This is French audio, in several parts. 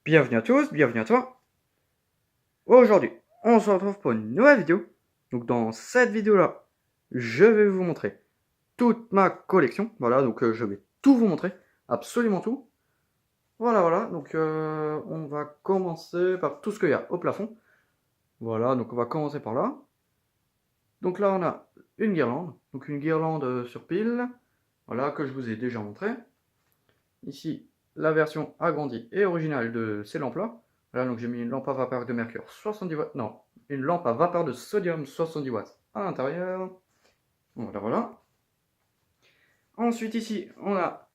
Bienvenue à tous, bienvenue à toi. Aujourd'hui, on se retrouve pour une nouvelle vidéo. Donc dans cette vidéo-là, je vais vous montrer toute ma collection. Voilà, donc je vais tout vous montrer, absolument tout. Voilà, donc on va commencer par tout ce qu'il y a au plafond. Voilà, donc on va commencer par là. Donc là, on a une guirlande, donc une guirlande sur pile, voilà, que je vous ai déjà montré. Ici, la version agrandie et originale de ces lampes-là. Voilà, donc j'ai mis une lampe à vapeur de mercure 70 watts, non, une lampe à vapeur de sodium 70 watts à l'intérieur. Voilà. Ensuite, ici, on a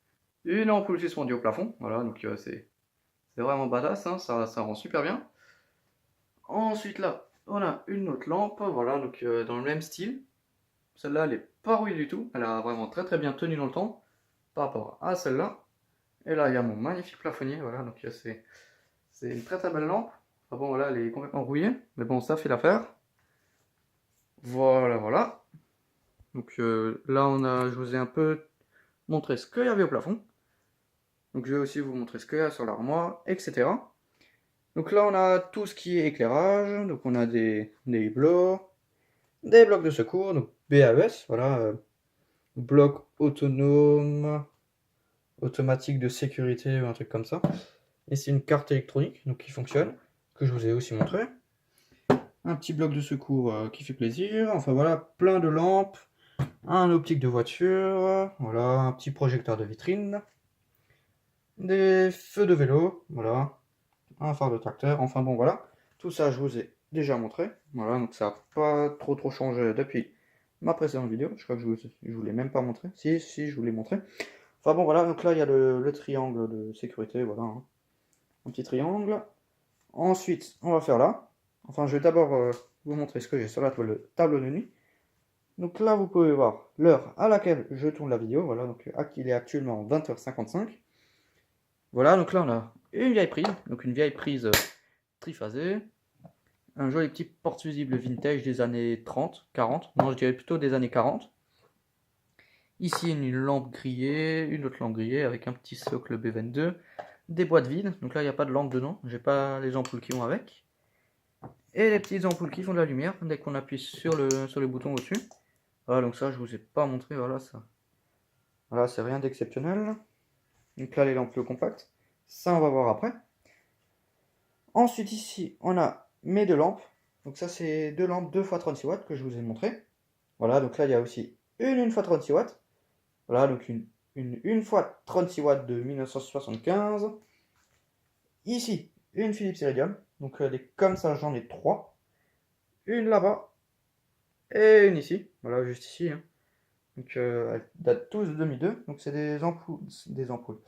une ampoule suspendue au plafond. Voilà, donc c'est vraiment badass, hein, ça rend super bien. Ensuite, là, on a une autre lampe, voilà, donc dans le même style. Celle-là, elle est pas rouillée du tout. Elle a vraiment très bien tenu dans le temps par rapport à celle-là. Et là, il y a mon magnifique plafonnier, voilà, donc c'est une très belle lampe. Enfin bon, voilà, elle est complètement rouillée, mais bon, ça fait l'affaire. Voilà. Donc là, je vous ai un peu montré ce qu'il y avait au plafond. Donc je vais aussi vous montrer ce qu'il y a sur l'armoire, etc. Donc là, on a tout ce qui est éclairage. Donc on a des blocs de secours, donc BAES, voilà, bloc autonome, automatique de sécurité ou un truc comme ça. Et c'est une carte électronique donc qui fonctionne, que je vous ai aussi montré. Un petit bloc de secours qui fait plaisir. Enfin voilà, plein de lampes, un optique de voiture, voilà, un petit projecteur de vitrine, des feux de vélo, voilà, un phare de tracteur. Enfin bon voilà, tout ça je vous ai déjà montré. Voilà, donc ça n'a pas trop changé depuis ma précédente vidéo. Je crois que je vous l'ai même pas montré. Si, je vous l'ai montré. Enfin bon voilà, donc là il y a le triangle de sécurité, voilà, hein. Un petit triangle. Ensuite, on va faire là. Enfin, je vais d'abord vous montrer ce que j'ai sur la table de nuit. Donc là, vous pouvez voir l'heure à laquelle je tourne la vidéo. Voilà, donc il est actuellement 20h55. Voilà, donc là, on a une vieille prise. Donc une vieille prise triphasée. Un joli petit porte-fusible vintage des années 30, 40. Non, je dirais plutôt des années 40. Ici, une lampe grillée, une autre lampe grillée avec un petit socle B22. Des boîtes vides. Donc là, il n'y a pas de lampe dedans. J'ai pas les ampoules qui vont avec. Et les petites ampoules qui font de la lumière dès qu'on appuie sur le bouton au-dessus. Voilà, donc ça, je vous ai pas montré, voilà ça. Voilà, c'est rien d'exceptionnel. Donc là, les lampes plus compactes. Ça, on va voir après. Ensuite, ici, on a mes deux lampes. Donc ça, c'est deux lampes 2 x 36 watts que je vous ai montré. Voilà, donc là, il y a aussi une 1 x 36 watts. Voilà, donc une 1 x 36 watts de 1975. Ici, une Philips Iridium. Donc comme ça, j'en ai trois. Une là-bas. Et une ici. Voilà, juste ici, hein. Donc elles datent tous de 2002. Donc c'est des ampoules.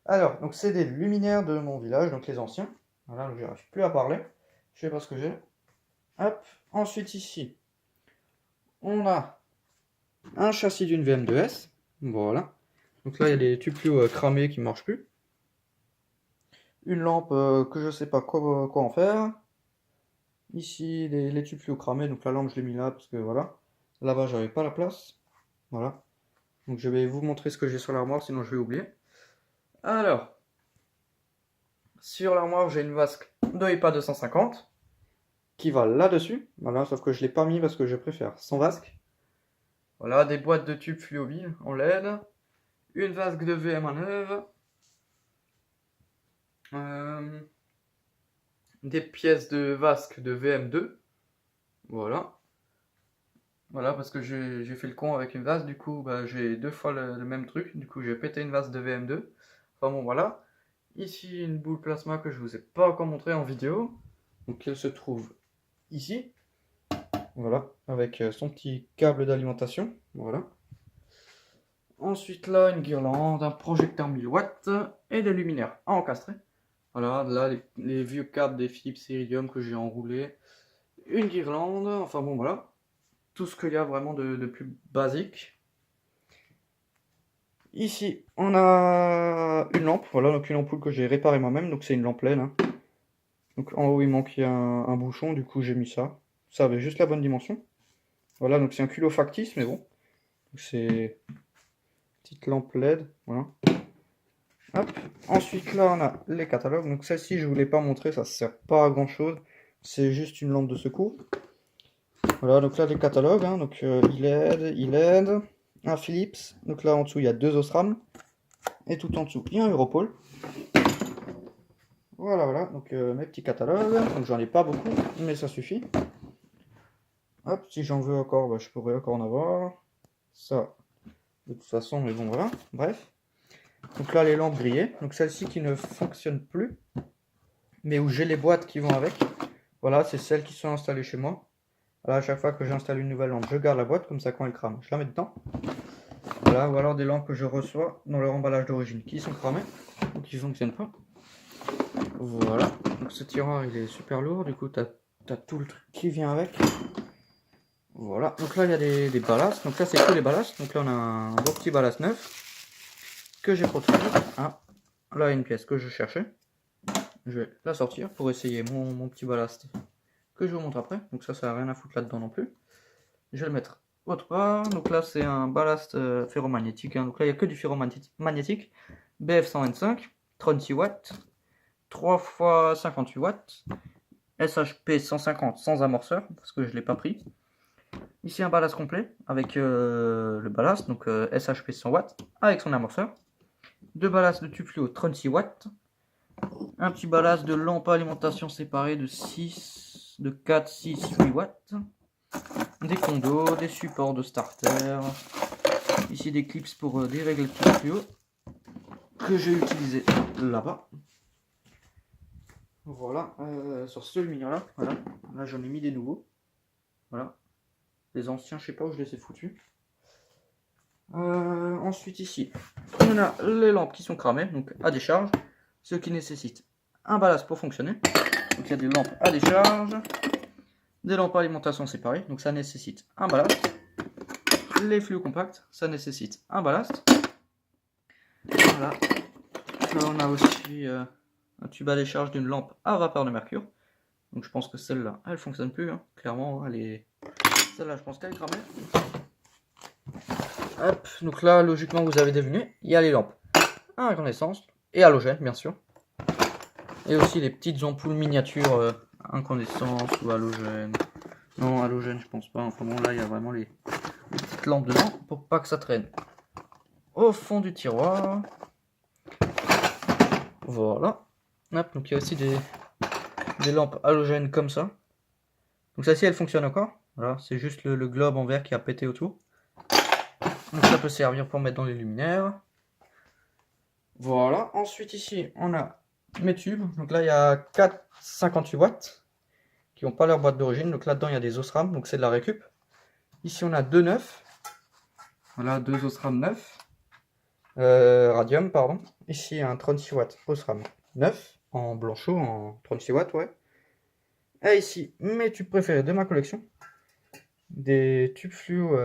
Alors, donc c'est des luminaires de mon village, donc les anciens. Voilà, donc j'arrive plus à parler. Je sais pas ce que j'ai. Hop. Ensuite ici, on a un châssis d'une VM2S. Voilà. Donc là, il y a des tubes fluo cramés qui ne marchent plus. Une lampe que je sais pas quoi en faire. Ici, les tubes fluo cramés. Donc la lampe, je l'ai mis là parce que voilà. Là-bas, j'avais pas la place. Voilà. Donc je vais vous montrer ce que j'ai sur l'armoire, sinon je vais oublier. Alors, sur l'armoire, j'ai une vasque de EPA 250 qui va là-dessus. Voilà, sauf que je ne l'ai pas mis parce que je préfère sans vasque. Voilà, des boîtes de tubes fluoville en LED. Une vasque de VM1 des pièces de vasque de VM2. Voilà. Voilà, parce que j'ai fait le con avec une vasque, du coup, bah, j'ai deux fois le même truc. Du coup, j'ai pété une vasque de VM2. Enfin bon, voilà. Ici, une boule plasma que je vous ai pas encore montré en vidéo. Donc, elle se trouve ici. Voilà, avec son petit câble d'alimentation. Voilà. Ensuite, là, une guirlande, un projecteur 1000 watts et des luminaires à encastrer. Voilà, là, les vieux câbles des Philips Iridium que j'ai enroulés. Une guirlande, enfin bon, voilà. Tout ce qu'il y a vraiment de plus basique. Ici, on a une lampe, voilà, donc une ampoule que j'ai réparée moi-même, donc c'est une lampe LED, hein. Donc en haut, il manquait un bouchon, du coup j'ai mis ça. Ça avait juste la bonne dimension. Voilà, donc c'est un culot factice, mais bon. C'est petite lampe LED, voilà. Hop. Ensuite, là, on a les catalogues. Donc, celle-ci, je ne vous l'ai pas montré, ça ne sert pas à grand chose. C'est juste une lampe de secours. Voilà, donc là, les catalogues. Hein, donc, il aide. Un Philips. Donc là, en dessous, il y a 2 Osram. Et tout en dessous, il y a un Europol. Voilà, voilà. Donc, mes petits catalogues. Donc, j'en ai pas beaucoup, mais ça suffit. Hop, si j'en veux encore, bah, je pourrais encore en avoir. Ça, de toute façon, mais bon, voilà. Bref. Donc là, les lampes grillées. Donc celle-ci qui ne fonctionne plus, mais où j'ai les boîtes qui vont avec. Voilà, c'est celles qui sont installées chez moi. Là, à chaque fois que j'installe une nouvelle lampe, je garde la boîte, comme ça quand elle crame, je la mets dedans. Voilà, ou alors des lampes que je reçois dans leur emballage d'origine qui sont cramées, ou qui ne fonctionnent pas. Voilà, donc ce tiroir il est super lourd, du coup tu as tout le truc qui vient avec. Voilà, donc là il y a des ballasts, donc là c'est que les ballasts, donc là on a un beau petit ballast neuf que j'ai protégé. Ah, là il y a une pièce que je cherchais, je vais la sortir pour essayer mon petit ballast que je vous montre après, donc ça n'a rien à foutre là-dedans non plus. Je vais le mettre autre part, donc là c'est un ballast ferromagnétique, hein. Donc là il n'y a que du ferromagnétique, BF125, 36 watts, 3 x 58 watts, SHP 150 sans amorceur, parce que je ne l'ai pas pris. Ici un ballast complet avec le ballast, donc SHP 100 watts, avec son amorceur. 2 ballasts de tube fluo 36 watts. Un petit ballast de lampe à alimentation séparée de 4, 6, 8 watts. Des condos, des supports de starter. Ici des clips pour dérégler le tube fluo que j'ai utilisé là-bas. Voilà, sur ce lumineux là, voilà. Là j'en ai mis des nouveaux. Voilà. Les anciens, je sais pas où je les ai foutus. Ensuite ici, on a les lampes qui sont cramées, donc à décharge, ce qui nécessite un ballast pour fonctionner. Donc il y a des lampes à décharge, des lampes à alimentation séparées, donc ça nécessite un ballast. Les fluos compacts, ça nécessite un ballast. Voilà. Là on a aussi un tube à décharge d'une lampe à vapeur de mercure. Donc je pense que celle-là, elle fonctionne plus, hein. Clairement, elle est... Celle-là, je pense qu'elle est cramée. Hop, donc là, logiquement, vous avez deviné, il y a les lampes à incandescence et halogène, bien sûr. Et aussi les petites ampoules miniatures incandescence ou halogène. Non, halogène, je pense pas. Enfin bon, là, il y a vraiment les petites lampes dedans pour pas que ça traîne. Au fond du tiroir. Voilà. Hop, donc il y a aussi des lampes halogènes comme ça. Donc celle-ci, elle fonctionne encore. Voilà, c'est juste le globe en verre qui a pété autour. Donc ça peut servir pour mettre dans les luminaires. Voilà, ensuite ici on a mes tubes. Donc là il y a 4 58 watts qui n'ont pas leur boîte d'origine. Donc là-dedans il y a des Osram, donc c'est de la récup. Ici on a 2 neufs. Voilà, 2 Osram neufs. Radium, pardon. Ici un 36 watts Osram neuf, en blanchot, en 36 watts, ouais. Et ici mes tubes préférés de ma collection. Des tubes fluo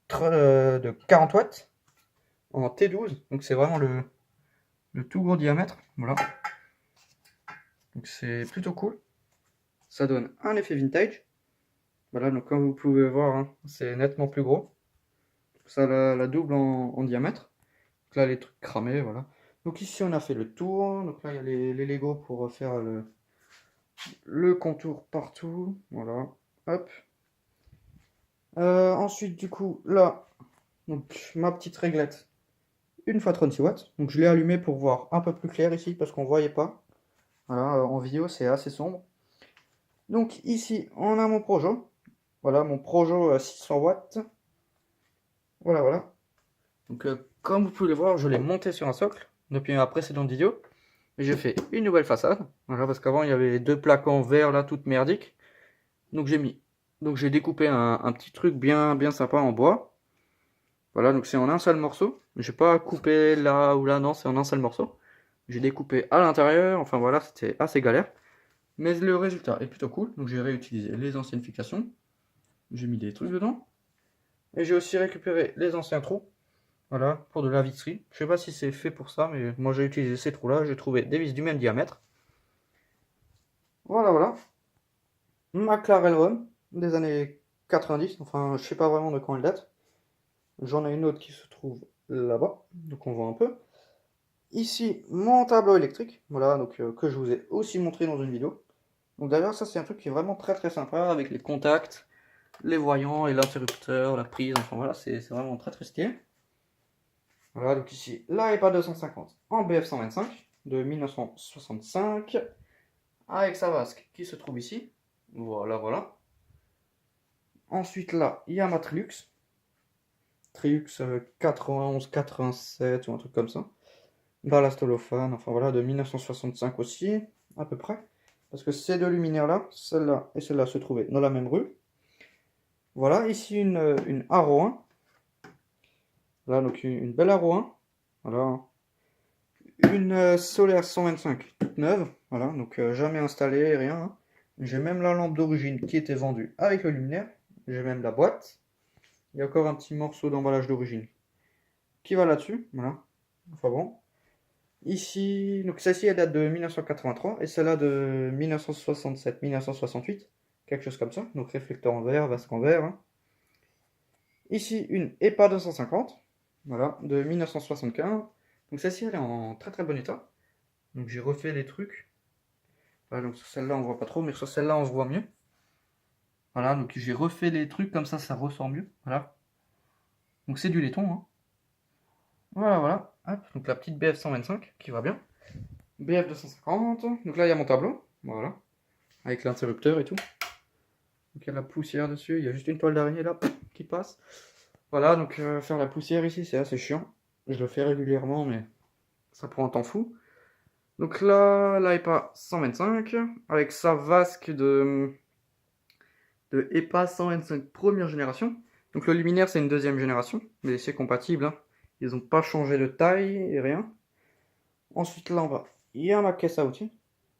de 40 watts en T12, donc c'est vraiment le tout gros diamètre, voilà. Donc c'est plutôt cool, ça donne un effet vintage. Voilà, donc comme vous pouvez voir, hein, c'est nettement plus gros. Ça la double en diamètre. Donc là les trucs cramés, voilà. Donc ici on a fait le tour, donc là il y a les Lego pour faire le contour partout, voilà, hop. Ensuite du coup là, donc ma petite réglette 1x36 watts. Donc je l'ai allumé pour voir un peu plus clair ici parce qu'on voyait pas. Voilà, en vidéo c'est assez sombre. Donc ici on a mon Projo. Voilà mon Projo à 600 watts. Voilà, voilà. Donc comme vous pouvez le voir, je l'ai monté sur un socle depuis ma précédente vidéo. Et j'ai fait une nouvelle façade. Voilà, parce qu'avant il y avait 2 plaques en verre là toutes merdiques. Donc j'ai découpé un petit truc bien sympa en bois. Voilà, donc c'est en un seul morceau. J'ai pas coupé là ou là, non, c'est en un seul morceau. J'ai découpé à l'intérieur, enfin voilà, c'était assez galère. Mais le résultat est plutôt cool. Donc j'ai réutilisé les anciennes fixations. J'ai mis des trucs dedans. Et j'ai aussi récupéré les anciens trous. Voilà, pour de la visserie. Je sais pas si c'est fait pour ça, mais moi j'ai utilisé ces trous là. J'ai trouvé des vis du même diamètre. Voilà, voilà. Ma Clarel Rhum des années 90. Enfin, je sais pas vraiment de quand elle date. J'en ai une autre qui se trouve là-bas. Donc on voit un peu. Ici, mon tableau électrique, voilà, donc que je vous ai aussi montré dans une vidéo. Donc d'ailleurs, ça c'est un truc qui est vraiment très sympa avec les contacts, les voyants et l'interrupteur, la prise, enfin voilà, c'est vraiment très stylé. Voilà, donc ici, l'iPad 250 en BF125 de 1965 avec sa vasque qui se trouve ici. Voilà. Ensuite là, il y a ma Trilux. Trilux 91-87 ou un truc comme ça. Ballast holophane, enfin voilà, de 1965 aussi, à peu près. Parce que ces deux luminaires-là, celle-là et celle-là, se trouvaient dans la même rue. Voilà, ici une Haro 1. Voilà, donc une belle Haro 1. Voilà. Une Solaire 125 toute neuve. Voilà, donc jamais installée, rien. Hein. J'ai même la lampe d'origine qui était vendue avec le luminaire. J'ai même la boîte. Il y a encore un petit morceau d'emballage d'origine qui va là-dessus. Voilà. Enfin bon. Ici, donc celle-ci elle date de 1983 et celle-là de 1967-1968, quelque chose comme ça. Donc réflecteur en verre, vasque en verre. Hein. Ici une EPA 250, voilà, de 1975. Donc celle-ci elle est en très bon état. Donc j'ai refait les trucs. Voilà, donc sur celle-là on voit pas trop, mais sur celle-là on se voit mieux. Voilà, donc j'ai refait les trucs comme ça ressort mieux. Voilà. Donc c'est du laiton. Hein. Voilà. Hop, donc la petite BF 125 qui va bien. BF 250. Donc là il y a mon tableau. Voilà. Avec l'interrupteur et tout. Donc il y a de la poussière dessus, il y a juste une toile d'araignée là qui passe. Voilà, donc faire la poussière ici c'est assez chiant. Je le fais régulièrement mais ça prend un temps fou. Donc là, l'EPA 125 avec sa vasque de EPA 125 première génération. Donc le luminaire c'est une deuxième génération, mais c'est compatible. Hein. Ils n'ont pas changé de taille et rien. Ensuite là en bas, il y a ma caisse à outils,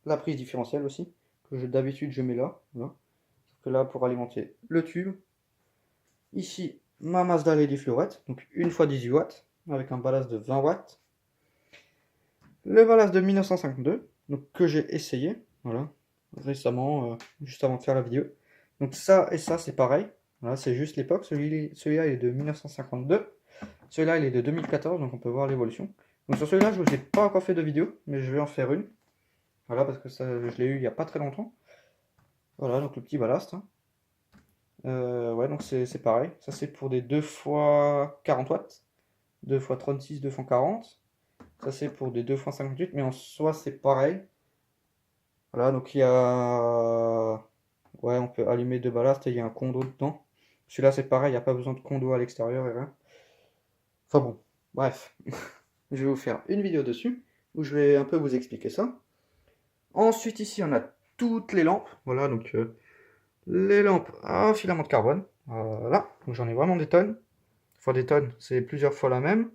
la prise différentielle aussi, que d'habitude je mets là. Voilà. Que là pour alimenter le tube. Ici, ma Mazda LED fluorette, donc une fois 18 watts, avec un ballast de 20 watts. Le ballast de 1952, donc que j'ai essayé, voilà, récemment, juste avant de faire la vidéo. Donc ça et ça, c'est pareil. Voilà, c'est juste l'époque. Celui-là, il est de 1952. Celui-là, il est de 2014, donc on peut voir l'évolution. Donc sur celui-là, je ne vous ai pas encore fait de vidéo, mais je vais en faire une. Voilà, parce que ça, je l'ai eu il n'y a pas très longtemps. Voilà, donc le petit ballast. Hein. Ouais, donc c'est pareil. Ça, c'est pour des 2 fois 40 watts. 2 fois 36, 2 fois 40. Ça, c'est pour des 2 fois 58, mais en soi, c'est pareil. Voilà, donc il y a... Ouais, on peut allumer deux ballasts et il y a un condo dedans. Celui-là, c'est pareil, il n'y a pas besoin de condo à l'extérieur et rien. Enfin bon, bref. Je vais vous faire une vidéo dessus, où je vais un peu vous expliquer ça. Ensuite, ici, on a toutes les lampes. Voilà, donc les lampes à filament de carbone. Voilà, donc j'en ai vraiment des tonnes. Enfin, des tonnes, c'est plusieurs fois la même.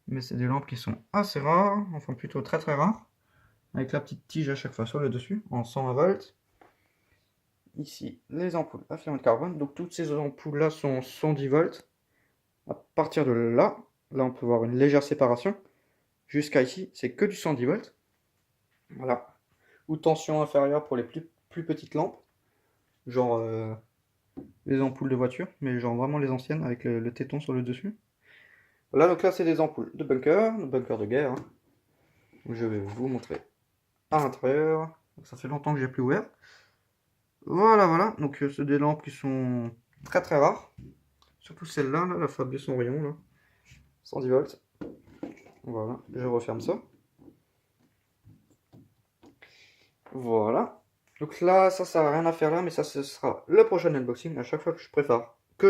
Mais c'est des lampes qui sont assez rares, enfin plutôt très rares. Avec la petite tige à chaque fois sur le dessus, en 120 volts. Ici, les ampoules à filament de carbone. Donc toutes ces ampoules là sont 110 volts. À partir de là, on peut voir une légère séparation. Jusqu'à ici, c'est que du 110 volts. Voilà. Ou tension inférieure pour les plus petites lampes. Genre les ampoules de voiture, mais genre vraiment les anciennes avec le téton sur le dessus. Voilà, donc là c'est des ampoules de bunker de guerre. Hein. Je vais vous montrer à l'intérieur. Ça fait longtemps que j'ai plus ouvert. Voilà. Donc c'est des lampes qui sont très rares. Surtout celle-là, là, la Fabius en rayon, là. 110 volts. Voilà, je referme ça. Voilà. Donc là, ça n'a rien à faire là, mais ça, ce sera le prochain unboxing. À chaque fois que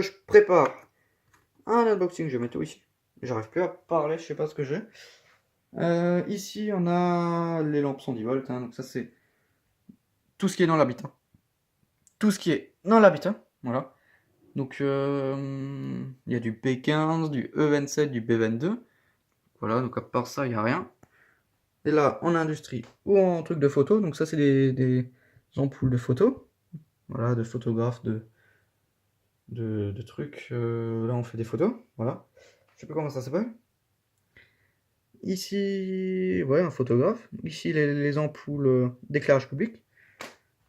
je prépare un unboxing, je mets tout ici. J'arrive plus à parler, je sais pas ce que j'ai. Ici, on a les lampes 110 volts. Hein, donc ça, c'est tout ce qui est dans l'habitat. Tout ce qui est dans l'habitat. Voilà. Donc, il y a du P15, du E27, du B22. Voilà, donc à part ça, il n'y a rien. Et là, en industrie ou en truc de photo, donc ça, c'est des ampoules de photo. Voilà, de photographes, de trucs. Là, on fait des photos. Voilà. Je sais pas comment ça s'appelle. Ici, ouais, un photographe. Ici, les ampoules d'éclairage public.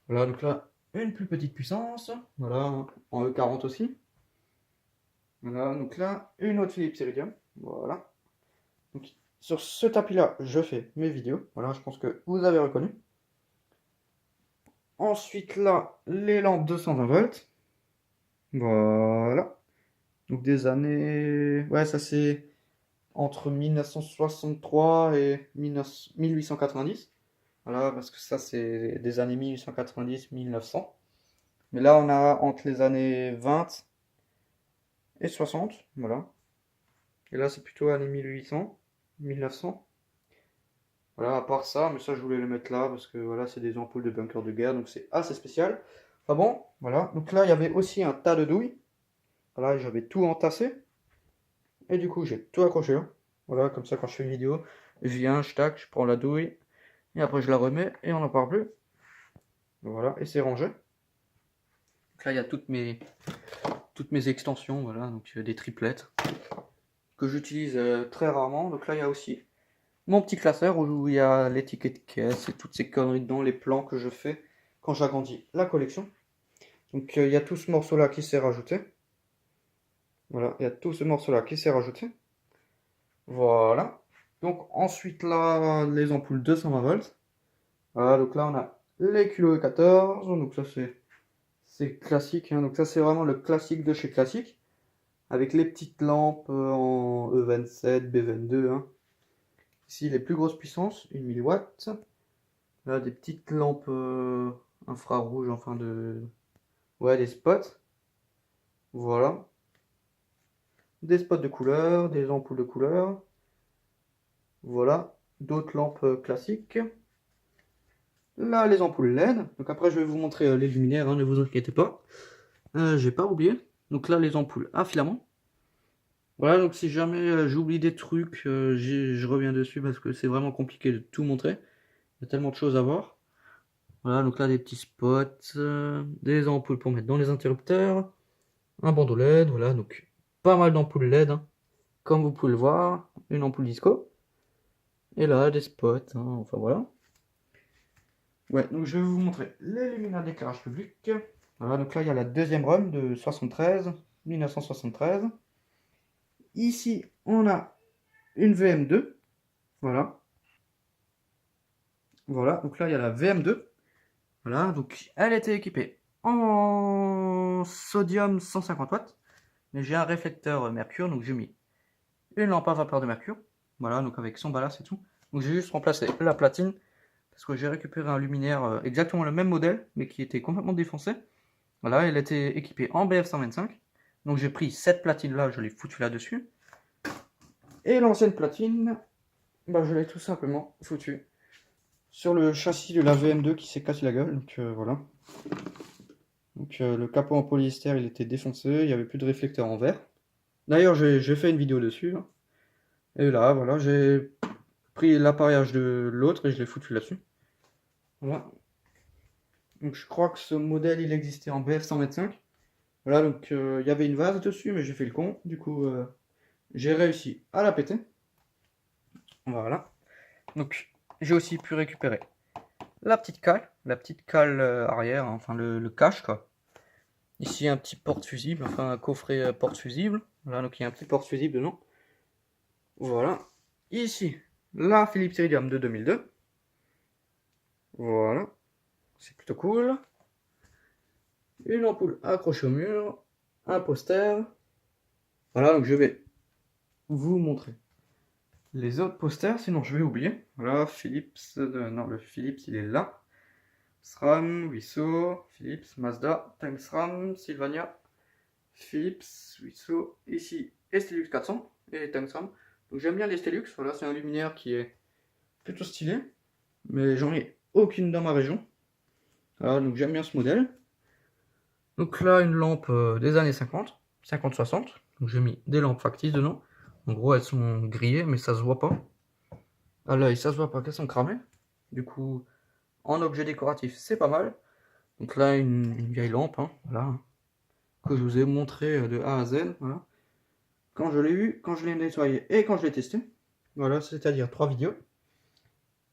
Voilà, donc là, une plus petite puissance. Voilà, en E40 aussi. Voilà, donc là, une autre Philips Iridium. Voilà. Donc Sur ce tapis-là, je fais mes vidéos. Voilà, je pense que vous avez reconnu. Ensuite, là, les lampes 220 volts. Voilà. Donc des années... Ouais, ça c'est entre 1963 et 1890. Voilà, parce que ça c'est des années 1890-1900. Mais là, on a entre les années 20 et 60. Voilà. Et là, c'est plutôt années 1800, 1900. Voilà, à part ça, mais ça je voulais le mettre là parce que voilà, c'est des ampoules de bunker de guerre, donc c'est assez spécial. Enfin bon, voilà. Donc là, il y avait aussi un tas de douilles. Voilà, j'avais tout entassé. Et du coup, j'ai tout accroché là. Voilà, comme ça, quand je fais une vidéo, je viens, je tac, je prends la douille, et après je la remets, et on n'en parle plus. Voilà, et c'est rangé. Donc là, il y a toutes mes extensions, voilà, donc des triplettes que j'utilise très rarement. Donc là, il y a aussi mon petit classeur où il y a l'étiquette caisse et toutes ces conneries dedans, les plans que je fais quand j'agrandis la collection. Donc il y a tout ce morceau-là qui s'est rajouté. Voilà, il y a tout ce morceau-là qui s'est rajouté. Voilà. Donc ensuite là, les ampoules 220 volts. Voilà, donc là on a les culots E14. Donc ça c'est classique, hein. Donc ça c'est vraiment le classique de chez classique. Avec les petites lampes en E27, B22, hein. Ici les plus grosses puissances, une 1000 watts. Là des petites lampes infrarouges, enfin de... Ouais, des spots. Voilà. Des spots de couleur, des ampoules de couleur. Voilà. D'autres lampes classiques. Là, les ampoules LED. Donc après, je vais vous montrer les luminaires, hein, ne vous inquiétez pas. J'ai pas oublié. Donc là, les ampoules à filament. Voilà, donc si jamais j'oublie des trucs, je reviens dessus parce que c'est vraiment compliqué de tout montrer. Il y a tellement de choses à voir. Voilà, donc là, des petits spots, des ampoules pour mettre dans les interrupteurs, un bandeau LED, voilà, donc pas mal d'ampoules LED, hein. Comme vous pouvez le voir, une ampoule disco. Et là, des spots, hein, enfin voilà. Ouais, donc je vais vous montrer les luminaires d'éclairage public. Voilà, donc là, il y a la deuxième ROM de 73, 1973. Ici, on a une VM2. Voilà. Voilà, donc là, il y a la VM2. Voilà, donc elle était équipée en sodium 150 watts. Mais j'ai un réflecteur mercure, donc j'ai mis une lampe à vapeur de mercure. Voilà, donc avec son ballast et tout. Donc j'ai juste remplacé la platine. Parce que j'ai récupéré un luminaire exactement le même modèle, mais qui était complètement défoncé. Voilà, elle était équipée en BF125. Donc j'ai pris cette platine là, je l'ai foutue là-dessus. Et l'ancienne platine, bah, je l'ai tout simplement foutue sur le châssis de la VM2 qui s'est cassé la gueule. Donc voilà. Donc le capot en polyester il était défoncé, il n'y avait plus de réflecteur en verre. D'ailleurs j'ai fait une vidéo dessus. Hein. Et là voilà, j'ai pris l'appareillage de l'autre et je l'ai foutu là-dessus. Voilà. Donc je crois que ce modèle il existait en BF125. Voilà, donc il y avait une vase dessus, mais j'ai fait le con. Du coup, j'ai réussi à la péter. Voilà. Donc j'ai aussi pu récupérer la petite cale arrière, hein, enfin le cache quoi. Ici un petit porte-fusible, enfin un coffret porte-fusible. Voilà, donc il y a un petit porte-fusible dedans. Voilà. Ici, la Philips Iridium de 2002. Voilà. C'est plutôt cool. Une ampoule accrochée au mur. Un poster. Voilà, donc je vais vous montrer les autres posters, sinon je vais oublier. Voilà, Philips, non, le Philips il est là. SRAM, Wisso, Philips, Mazda, Tungsram, Sylvania, Philips, Wisso, ici Estelux 400 et Tungsram. Donc j'aime bien les Estelux, voilà, c'est un luminaire qui est plutôt stylé, mais j'en ai aucune dans ma région. Voilà, donc j'aime bien ce modèle. Donc là, une lampe des années 50, 50-60. Donc j'ai mis des lampes factices dedans. En gros, elles sont grillées, mais ça se voit pas. À l'œil, ça se voit pas qu'elles sont cramées. Du coup, en objet décoratif, c'est pas mal. Donc là, une vieille lampe, hein, voilà, que je vous ai montré de A à Z. Voilà. Quand je l'ai eu, quand je l'ai nettoyé et quand je l'ai testé. Voilà, c'est-à-dire 3 vidéos.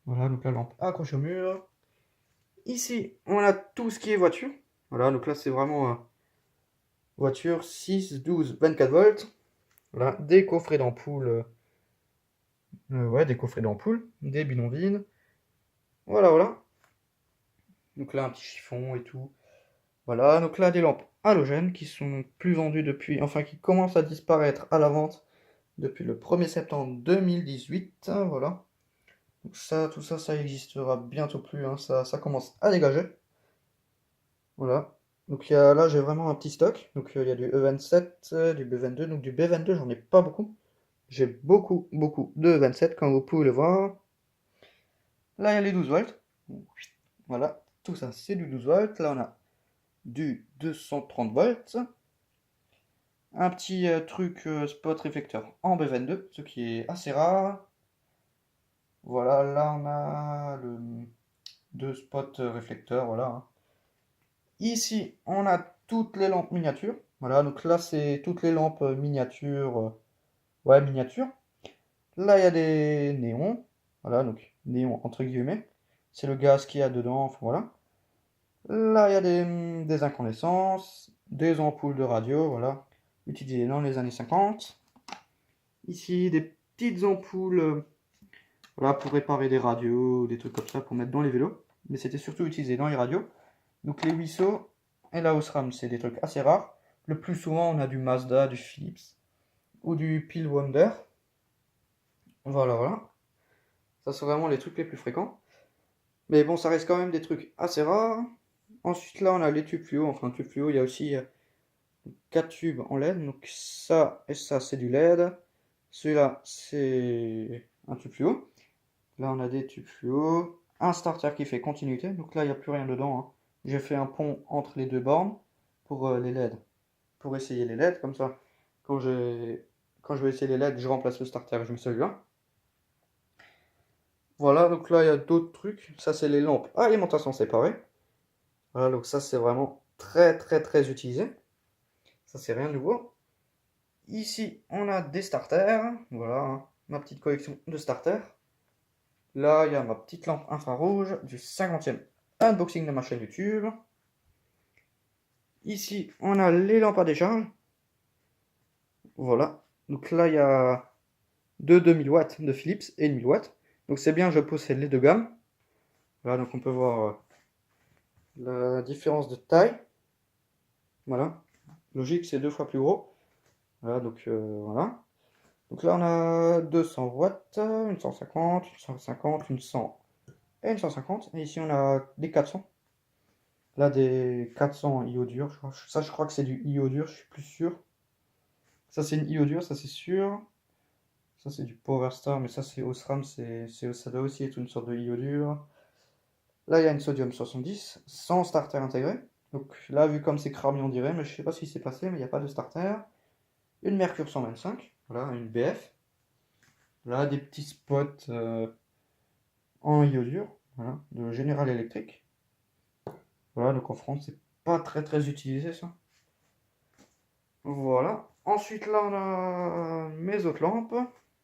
Voilà, donc la lampe accrochée au mur. Ici, on a tout ce qui est voiture. Voilà, donc là, c'est vraiment voiture 6, 12, 24 volts. Voilà, des coffrets d'ampoules Ouais, des coffrets d'ampoules, des bidonvilles. Voilà, voilà. Donc là, un petit chiffon et tout. Voilà, donc là, des lampes halogènes qui sont plus vendues depuis, enfin qui commencent à disparaître à la vente depuis le 1er septembre 2018. Voilà. Donc ça, tout ça, ça existera bientôt plus, hein, ça commence à dégager. Voilà. Donc là, j'ai vraiment un petit stock. Donc il y a du E27, du B22. Donc du B22, j'en ai pas beaucoup. J'ai beaucoup, beaucoup de E27, comme vous pouvez le voir. Là, il y a les 12 volts. Voilà, tout ça, c'est du 12 volts. Là, on a du 230 volts. Un petit truc spot réflecteur en B22, ce qui est assez rare. Voilà, là, on a le deux spots réflecteurs, voilà, hein. Ici, on a toutes les lampes miniatures. Voilà, donc là, c'est toutes les lampes miniatures. Ouais, miniatures. Là, il y a des néons. Voilà, donc néons entre guillemets. C'est le gaz qu'il y a dedans. Enfin, voilà. Là, il y a des incandescences, des ampoules de radio, voilà, utilisées dans les années 50. Ici, des petites ampoules, voilà, pour réparer des radios, des trucs comme ça, pour mettre dans les vélos. Mais c'était surtout utilisé dans les radios. Donc les Wisso et la Osram, c'est des trucs assez rares. Le plus souvent, on a du Mazda, du Philips ou du Peel Wonder. Voilà, voilà. Ça, c'est vraiment les trucs les plus fréquents. Mais bon, ça reste quand même des trucs assez rares. Ensuite, là, on a les tubes fluo. Enfin, tubes fluo, il y a aussi 4 tubes en LED. Donc ça et ça, c'est du LED. Celui-là, c'est un tube fluo. Là, on a des tubes fluo. Un starter qui fait continuité. Donc là, il n'y a plus rien dedans, hein. J'ai fait un pont entre les deux bornes pour les LED. Pour essayer les LED, comme ça. Quand quand je vais essayer les LED, je remplace le starter et je mets celui-là. Voilà, donc là, il y a d'autres trucs. Ça, c'est les lampes à alimentation séparée. Voilà, donc ça, c'est vraiment très, très, très utilisé. Ça, c'est rien de nouveau. Ici, on a des starters. Voilà, hein, ma petite collection de starters. Là, il y a ma petite lampe infrarouge du 50e unboxing de ma chaîne YouTube. Ici, on a les lampes à décharge. Voilà. Donc là, il y a deux 2000 watts de Philips et une 1000 watts. Donc c'est bien, je possède les deux gammes. Voilà, donc on peut voir la différence de taille. Voilà. Logique, c'est deux fois plus gros. Voilà, donc voilà. Donc là, on a 200 watts, une 150, une 150, une 100 et une 150. Et ici, on a des 400. Là, des 400 iodure. Ça, je crois que c'est du iodure, je suis plus sûr. Ça, c'est une iodure, ça, c'est sûr. Ça, c'est du Power Star, mais ça, c'est Osram. Ça doit aussi être une sorte de iodure. Là, il y a une sodium 70, sans starter intégré. Donc là, vu comme c'est cramé, on dirait, mais je sais pas ce qui s'est passé, mais il n'y a pas de starter. Une mercure 125, voilà, une BF. Là, des petits spots en iodure, voilà, de General Electric. Voilà, donc en France, c'est pas très très utilisé ça. Voilà. Ensuite, là, on a mes autres lampes.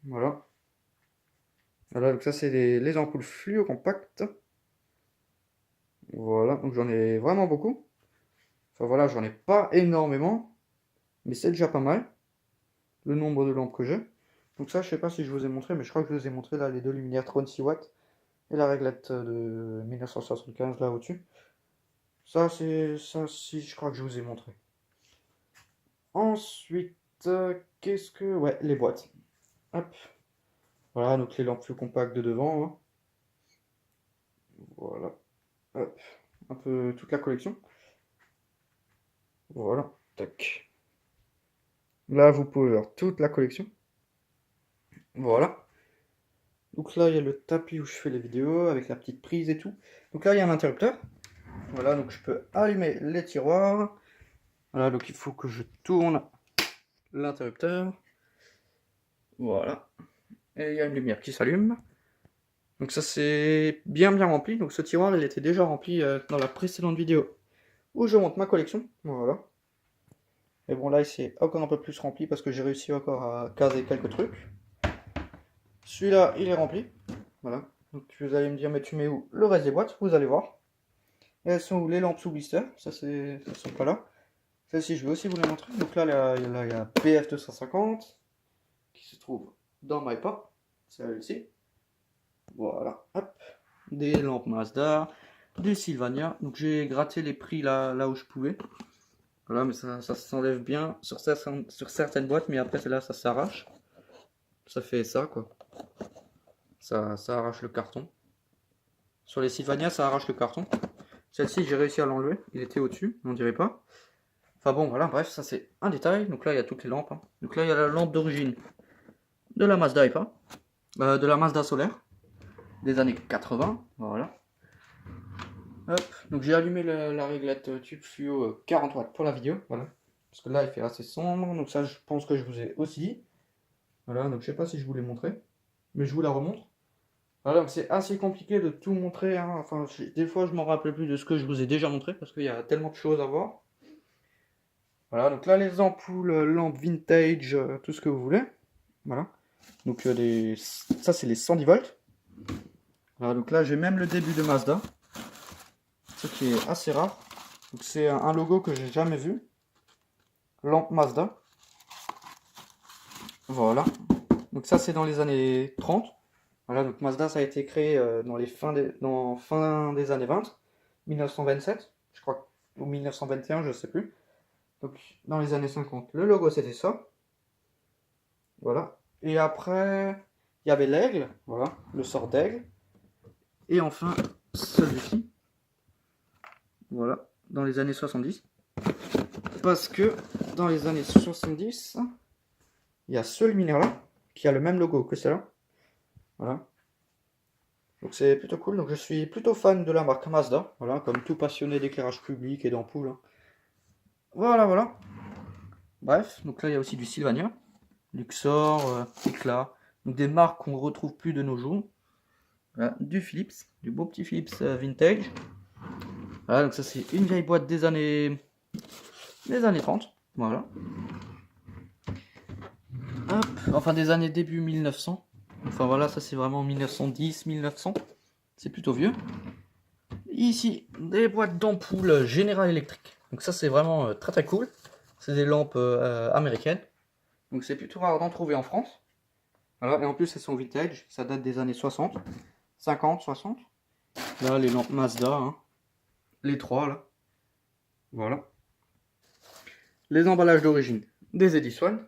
Voilà. Voilà, donc ça, c'est les ampoules fluo compactes. Voilà, donc j'en ai vraiment beaucoup. Enfin voilà, j'en ai pas énormément, mais c'est déjà pas mal, le nombre de lampes que j'ai. Donc ça, je sais pas si je vous ai montré, mais je crois que je vous ai montré là les deux luminaires 36 watts et la réglette de 1975 là au-dessus. Ça, c'est ça, si je crois que je vous ai montré. Ensuite, qu'est-ce que... Ouais, les boîtes. Hop. Voilà, donc les lampes plus compactes de devant, hein. Voilà. Hop. Un peu toute la collection. Voilà. Tac. Là, vous pouvez voir toute la collection. Voilà. Donc là, il y a le tapis où je fais les vidéos avec la petite prise et tout. Donc là, il y a un interrupteur. Voilà, donc je peux allumer les tiroirs. Voilà, donc il faut que je tourne l'interrupteur. Voilà. Et il y a une lumière qui s'allume. Donc ça, c'est bien bien rempli. Donc ce tiroir, il était déjà rempli dans la précédente vidéo où je montre ma collection. Voilà. Et bon, là, c'est encore un peu plus rempli parce que j'ai réussi encore à caser quelques trucs. Celui-là, il est rempli. Voilà. Donc vous allez me dire, mais tu mets où le reste des boîtes? Vous allez voir. Et elles sont où les lampes sous blister? Ça, elles sont pas là. Celle-ci, je vais aussi vous les montrer. Donc là, il y a BF250 qui se trouve dans MyPa. celle-ci. Voilà, hop. Des lampes Mazda, des Sylvania. Donc j'ai gratté les prix là où je pouvais. Voilà, mais ça s'enlève bien sur certaines boîtes, mais après celle-là ça s'arrache. Ça fait ça quoi. Ça arrache le carton. Sur les Sylvania ça arrache le carton. Celle-ci j'ai réussi à l'enlever, il était au-dessus, on dirait pas. Enfin bon voilà, bref, ça c'est un détail. Donc là il y a toutes les lampes. Hein. Donc là il y a la lampe d'origine de la Mazda EPA, de la Mazda solaire, des années 80, voilà. Hop, donc j'ai allumé la réglette tube fluo 40 watts pour la vidéo, voilà. Parce que là il fait assez sombre, donc ça je pense que je vous ai aussi dit. Voilà, donc je sais pas si je vous l'ai montré, mais je vous la remontre. Voilà, donc c'est assez compliqué de tout montrer, hein. Enfin des fois je m'en rappelle plus de ce que je vous ai déjà montré, parce qu'il y a tellement de choses à voir. Voilà, donc là les ampoules, lampes vintage, tout ce que vous voulez. Voilà, donc ça c'est les 110 volts. Voilà, donc là j'ai même le début de Mazda. Ce qui est assez rare. Donc c'est un logo que j'ai jamais vu. Lampe Mazda. Voilà. Donc ça c'est dans les années 30. Voilà, donc Mazda ça a été créé dans les fin des années 20. 1927, je crois, ou 1921, je sais plus. Donc dans les années 50, le logo c'était ça. Voilà. Et après, il y avait l'aigle, voilà, le sort d'aigle. Et enfin, celui-ci. Voilà, dans les années 70. Parce que dans les années 70, il y a ce luminaire-là qui a le même logo que celle-là. Voilà. Donc c'est plutôt cool. Donc je suis plutôt fan de la marque Mazda. Voilà, comme tout passionné d'éclairage public et d'ampoules. Hein. Voilà, voilà. Bref, donc là il y a aussi du Sylvania, Luxor, Éclat. Donc des marques qu'on ne retrouve plus de nos jours. Voilà, du Philips, du beau petit Philips vintage. Voilà, donc ça c'est une vieille boîte des années 30. Voilà. Hop, enfin des années début 1900. Enfin voilà, ça c'est vraiment 1910, 1900. C'est plutôt vieux. Ici, des boîtes d'ampoules General Electric. Donc ça c'est vraiment très très cool. C'est des lampes américaines. Donc c'est plutôt rare d'en trouver en France. Voilà, et en plus elles sont vintage. Ça date des années 60, 50, 60. Là les lampes Mazda. Hein. Les trois là. Voilà. Les emballages d'origine des Edison.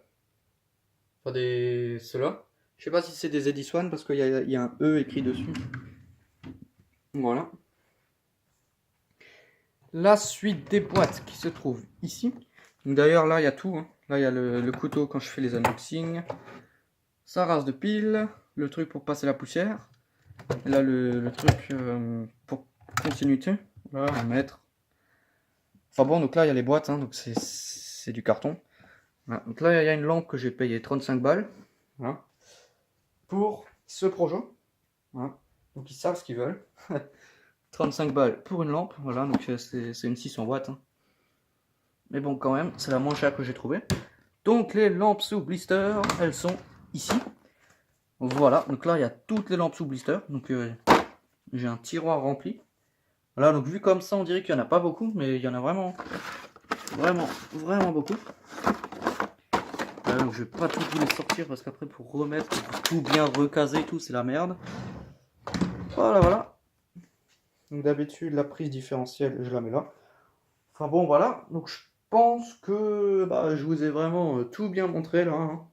Enfin des... ceux-là. Je sais pas si c'est des Edison parce qu'il y a un E écrit dessus. Voilà. La suite des boîtes qui se trouve ici. D'ailleurs là il y a tout. Hein. Là il y a le couteau quand je fais les unboxings. Sa race de pile. Le truc pour passer la poussière. Et là le truc pour continuité. Là à mettre. Enfin bon, donc là il y a les boîtes. Hein, donc c'est du carton. Voilà. Donc là il y a une lampe que j'ai payé 35 balles. Voilà. Pour ce projet. Voilà. Donc ils savent ce qu'ils veulent. 35 balles pour une lampe. Voilà, donc c'est une 600 watts. Hein. Mais bon, quand même, c'est la moins chère que j'ai trouvée. Donc les lampes sous blister, elles sont ici. Voilà, donc là il y a toutes les lampes sous blister. Donc j'ai un tiroir rempli. Voilà, donc vu comme ça, on dirait qu'il n'y en a pas beaucoup, mais il y en a vraiment beaucoup. Donc je vais pas tout vous les sortir parce qu'après pour remettre, pour tout bien recaser et tout, c'est la merde. Voilà, voilà. Donc d'habitude la prise différentielle, je la mets là. Enfin bon, voilà. Donc je pense que je vous ai vraiment tout bien montré là. Hein.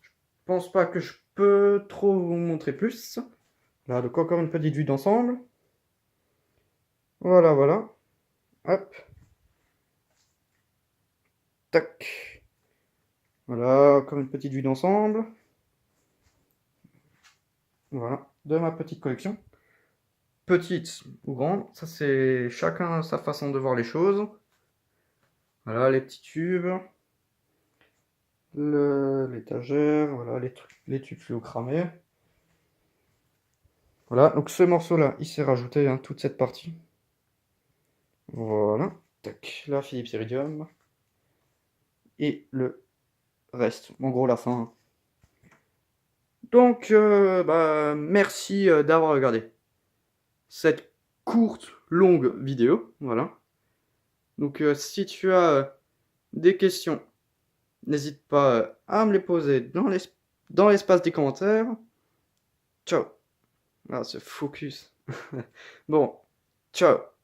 Je pense pas que je peux trop vous montrer plus. Là, donc encore une petite vue d'ensemble. Voilà, voilà. Hop. Tac. Voilà, encore une petite vue d'ensemble. Voilà, de ma petite collection. Petite ou grande, ça c'est chacun sa façon de voir les choses. Voilà, les petits tubes. L'étagère, voilà, les tubes fluo cramés. Voilà, donc ce morceau-là, il s'est rajouté, hein, toute cette partie. Voilà, tac, là, Philips Iridium. Et le reste, en gros la fin. Hein. Donc, merci d'avoir regardé cette courte, longue vidéo. Voilà. Donc, si tu as des questions, n'hésite pas à me les poser dans l'espace des commentaires. Ciao. Ah, ce focus. Bon, ciao.